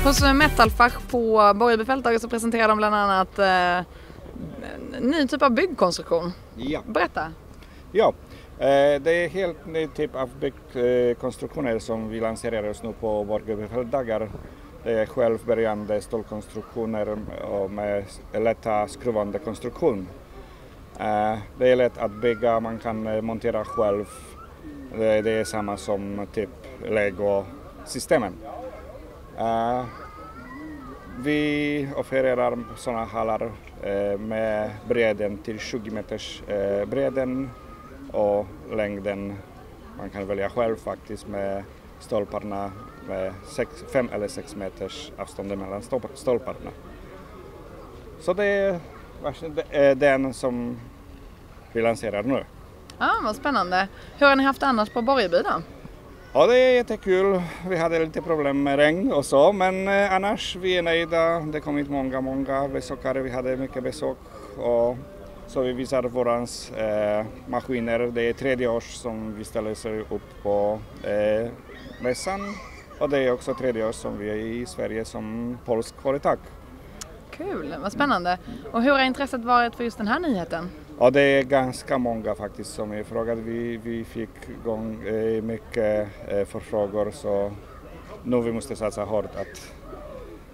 Hos Metalfach på Borreby Fältlager så presenterar de bland annat en ny typ av byggkonstruktion. Ja. Berätta. Ja, det är helt ny typ av byggkonstruktioner som vi lanserar just nu på Borreby Fältlager. Det är självbärgande stålkonstruktioner med lätta skruvande konstruktion. Det är lätt att bygga, man kan montera själv. Det är samma som typ Lego-systemen. Vi offererar sådana hallar med bredden till 20 meters bredden och längden man kan välja själv faktiskt med stolparna med 5 eller 6 meters avstånd mellan stolparna. Så det är den som vi lanserar nu. Ja, vad spännande. Hur har ni haft annars på Borreby då? Ja, det är jättekul. Vi hade lite problem med regn och så, men annars vi är nöjda. Det kom hit många besökare. Vi hade mycket besök och så vi visar våra maskiner. Det är 3:e år som vi ställer sig upp på mässan och det är också 3:e år som vi är i Sverige som polsk företag. Kul, vad spännande. Och hur har intresset varit för just den här nyheten? Ja, det är ganska många faktiskt som är frågade. Vi fick igång mycket förfrågor så nu vi måste satsa hårt att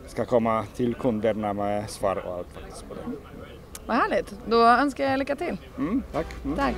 ska komma till kunderna med svar och allt faktiskt på det. Vad härligt, då önskar jag lycka till. Tack. Tack.